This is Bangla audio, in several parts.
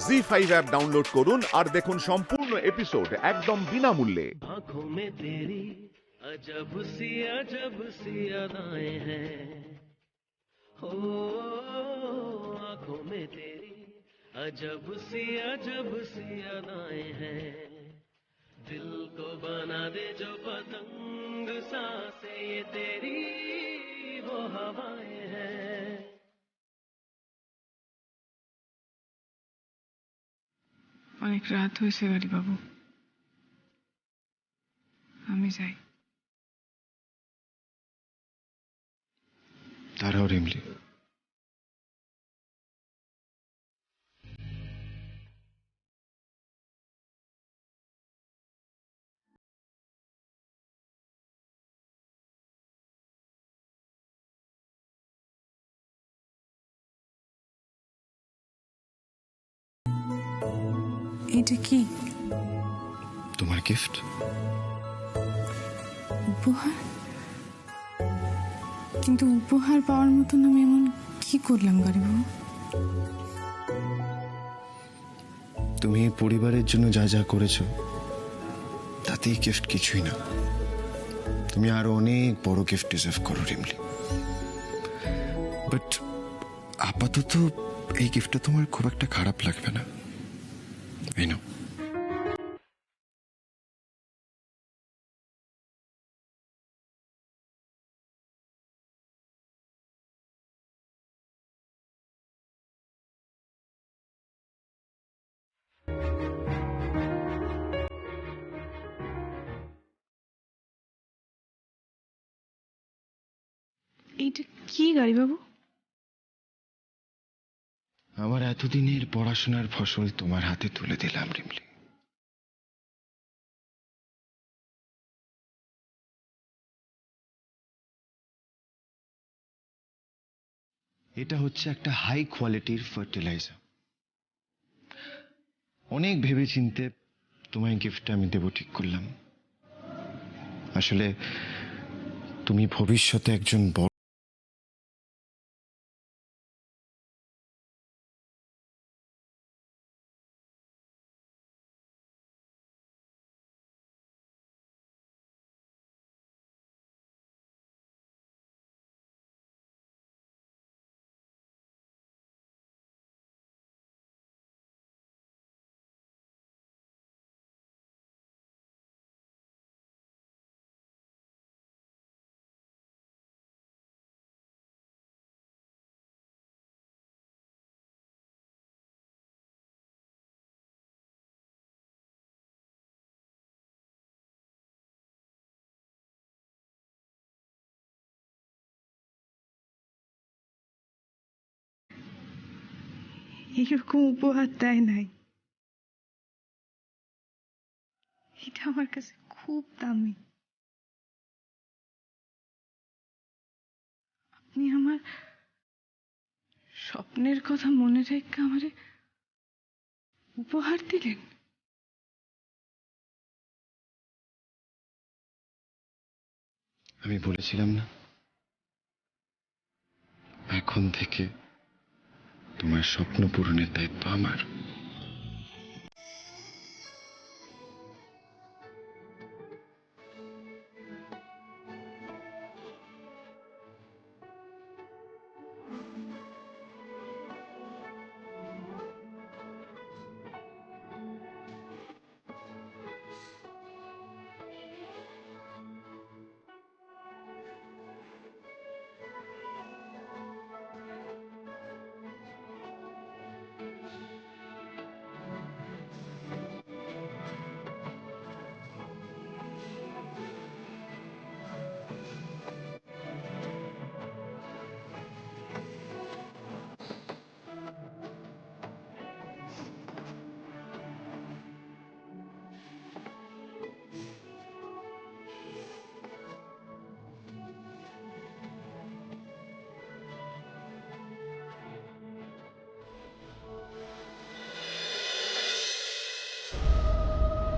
জি5 অ্যাপ ডাউনলোড করুন আর দেখুন সম্পূর্ণ এপিসোড একদম বিনামূল্যে। आंखों में तेरी अजब सी अदाएं हैं हो, आंखों में तेरी अजब सी अदाएं हैं, दिल को बना दे जो पतंग सांसें ये तेरी वो हवाएं हैं। অনেক রাত হয়েছে গাড়ি বাবু, আমি যাই। দাঁড়াও রিমলি, এটা কি তোমার গিফট। উপহার? কিন্তু উপহার পাওয়ার মতন আমি এমন কি করলাম গাড়ি বাবু? তুমি এই পরিবারের জন্য যা যা করেছো তাতেই গিফট কিছুই না। তুমি আরো অনেক বড় গিফট ডিজার্ভ করো রিমলি, বাট আপাতত এই গিফটটা তোমার খুব একটা খারাপ লাগবে না। এই নাও। এইটা কি গাড়ি বাবু? আমার এতদিনের পড়াশোনার ফসল তোমার হাতে তুলে দিলাম রিমলি। এটা হচ্ছে একটা হাই কোয়ালিটির ফার্টিলাইজার। অনেক ভেবে চিনতে তোমায় গিফটটা আমি দেবো ঠিক করলাম। আসলে তুমি ভবিষ্যতে একজন বড় এইরকম উপহার দেয় নাই। এটা আমার কাছে খুব দামি। আপনি আমার স্বপ্নের কথা মনে রেখে আমারে উপহার দিলেন। আমি বলেছিলাম না, এখন থেকে তোমার স্বপ্ন পূরণের দায়িত্ব আমার।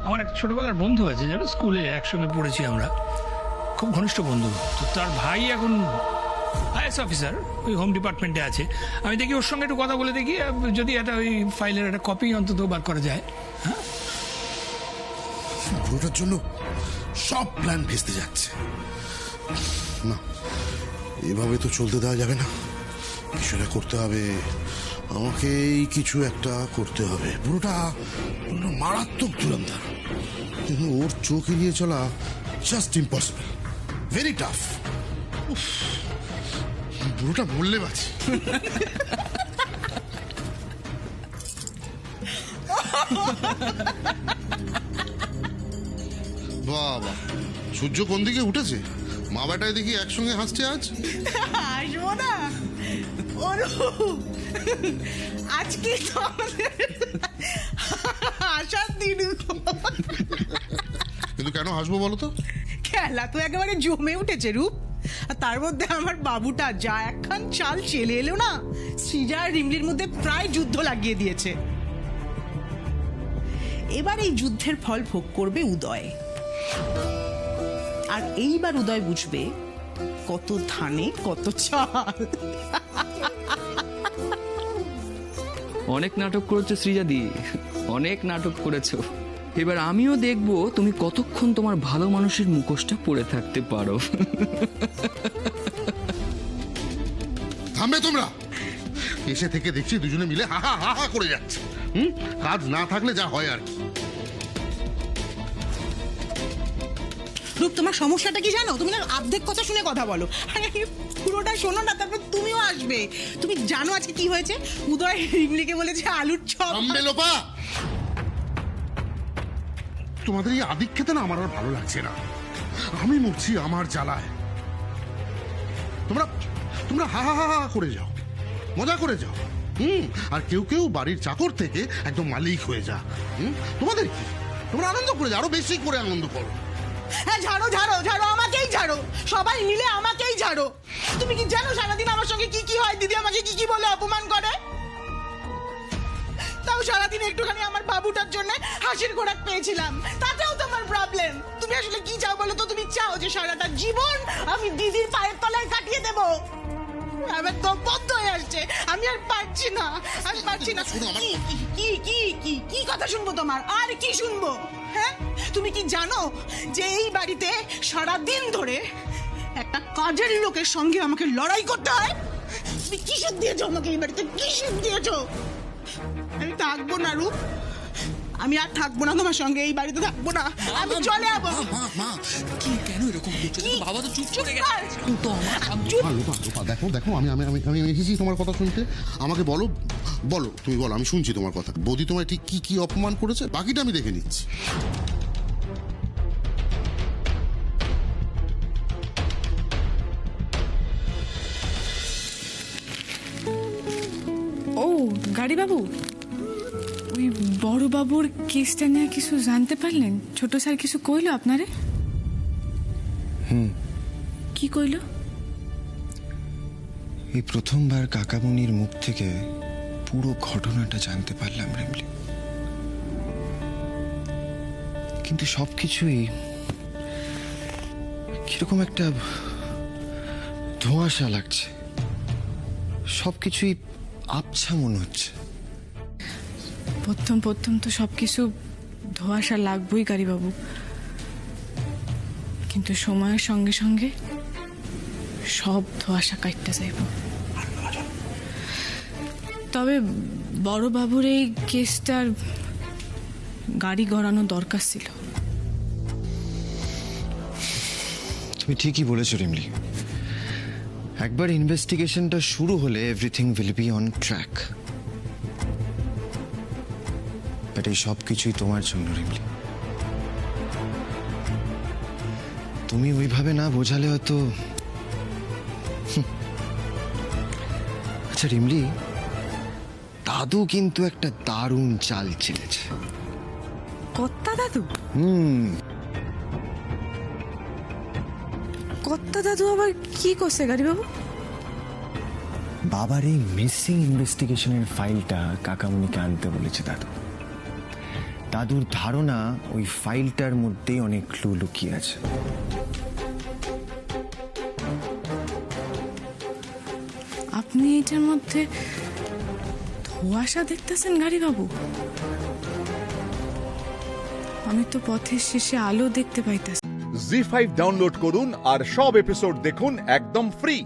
আমার এক ছোটবেলার বন্ধু আছে, জানো, স্কুলে একসঙ্গে পড়েছি আমরা, খুব ঘনিষ্ঠ বন্ধু। তো তার ভাই এখন আইএস অফিসার, ওই হোম ডিপার্টমেন্টে আছে। আমি দেখি ওর সঙ্গে একটু কথা বলে দেখি যদি একটা ওই ফাইলের একটা কপি অন্তত বার করা যায়। হ্যাঁ, পুরোটার জন্য সব প্ল্যান ভেস্তে যাচ্ছে। না, এভাবে তো চলতে দেওয়া যাবে না, কিছু একটা করতে হবে, আমাকেই কিছু একটা করতে হবে। পুরোটা মারাত্মক ধুরন্ধর, কিন্তু ওর চোখ এড়িয়ে চলা জাস্ট ইম্পসিবল, ভেরি টাফ। পুরোটা বললে বাঁচি। বাবা, সূর্য কোন দিকে উঠেছে? মা বেটায় দেখি একসঙ্গে হাসছে আজ। আসবো না আজকে তো আমাদের আসার দিন। কিন্তু কেন হাসবো বলো তো? খেলা তো একেবারে জমে উঠেছে রূপ, আর তার মধ্যে আমার বাবুটা যা একখান চাল চেলে এলো না, সৃজা আর রিমলির মধ্যে প্রায় যুদ্ধ লাগিয়ে দিয়েছে। এবার এই যুদ্ধের ফল ভোগ করবে উদয়, আর এইবার উদয় বুঝবে কত ধানে কত চাল। অনেক নাটক করেছো সৃজাদি, অনেক নাটক করেছো। এবার আমিও দেখবো তুমি কতক্ষণ তোমার ভালো মানুষের মুখোশটা পরে থাকতে পারো। থামবে তোমরা? এসে থেকে দেখছি দুজনে মিলে হা হা হা হা করে যাচ্ছে। কাজ না থাকলে যা হয় আর কি। রূপ, তোমার সমস্যাটা কি জানো? তুমি না অর্ধেক কথা শুনে কথা বলো, আরে পুরোটা শোনো না, তারপর তুমিও আসবে। তুমি জানো আজকে কি হয়েছে? উদয় রিমলিকে বলেছে আলুর চপ। থামবে লোপা? তোমাদের এই আদিক্ষেতে না আমার আর ভালো লাগছে না। আমি মরছি আমার জ্বালায়। তোমরা তোমরা হা হা হা হা করে যাও, মজা করে যাও। আর কেউ কেউ বাড়ির চাকর থেকে একদম মালিক হয়ে যা। তোমাদের কি? তোমরা আনন্দ করে যাও, আরো বেশি করে আনন্দ করো। হ্যাঁ, ঝাড়ো ঝাড়ো ঝাড়ো, আমাকেই ঝাড়ো, সবাই মিলে আমাকেই ঝাড়ো। তুমি কি জানো সারাদিন আমার সঙ্গে কি কি হয়? দিদি আমাকে কি কি বলে অপমান করে। তাও সারাদিন একটুখানি আমার বাবুটার জন্য হাসির খোরাক পেয়েছিলাম, তাতেও তোমার প্রবলেম। তুমি আসলে কি চাও বলো তো? তুমি চাও যে সারাটা জীবন আমি দিদির পায়ের তলায় কাটিয়ে দেবো? আমার তো বদ্ধ হয়ে আসছে, আমি আর পারছি না, আমি পারছি না। কি কি কি কি কথা শুনবো তোমার? আর কি শুনবো? হ্যাঁ, তুমি কি জানো যে এই বাড়িতে সারাদিন ধরে একটা কাজের লোকের সঙ্গে আমাকে লড়াই করতে হয়? তুমি কি সুখ দিয়েছো আমাকে এই বাড়িতে? কি সুখ দিয়েছো? আমি থাকবো না রূপ, আমি আর থাকবো না তোমার সঙ্গে, এই বাড়িতে থাকবো না, আমি চলে যাবো। কি কেন এরকম করছো? বাবা তো চুপ করে গেছে। লোপা লোপা, দেখো দেখো, আমি আমি আমি আমি এসেছি তোমার কথা শুনতে। আমাকে বলো বলো, তুমি বলো, আমি শুনছি তোমার কথা। বৌদি তোমায় ঠিক কি কি অপমান করেছে বাকিটা আমি দেখে নিচ্ছি। ও গাড়ি বাবু, ওই বড় বাবুর কেসটা নিয়ে কিছু জানতে পারলেন? ছোট স্যার কিছু কইলো আপনারে? কি কইলো? এই প্রথমবার কাকামণির মুখ থেকে পুরো ঘটনাটা জানতে পারলাম রিমলি, কিন্তু সবকিছুই কিরকম একটা ধোঁয়াশা লাগছে, সবকিছুই আবছা মনে হচ্ছে। প্রথম প্রথম তো সবকিছু ধোঁয়াশা লাগবই গাড়ি বাবু, কিন্তু সময়ের সঙ্গে সঙ্গে সব ধোঁয়াশা কাটতে যাইব। তবে বড় বাবুর এই কেসটার গাড়ি গড়ানো দরকার ছিল। তুমি ঠিকই বলেছো রিমলি, একবার ইনভেস্টিগেশনটা শুরু হলে everything will be on track. But এই সব কিছুই তোমার জন্য রিমলি। তুমি ওইভাবে না বোঝালে হয়তো। আচ্ছা রিমলি, দাদু কিন্তু একটা দারুণ চাল চেলেছে। কত্তা দাদু? কত্তা দাদু আবার কি করছে গাড়ি বাবু? বাবার এই মিসিং ইনভেস্টিগেশনের ফাইলটা কাকামণিকে আনতে বলেছে দাদু। দাদুর ধারণা ওই ফাইলটার মধ্যেই অনেক ক্লু লুকিয়ে আছে। আপনি এটার মধ্যে ধোঁয়াশা দেখতেছেন গাড়ি বাবু? আমি তো পথের শেষে আলো দেখতে পাইতেছি। জি5 ডাউনলোড করুন আর সব এপিসোড দেখুন একদম ফ্রি।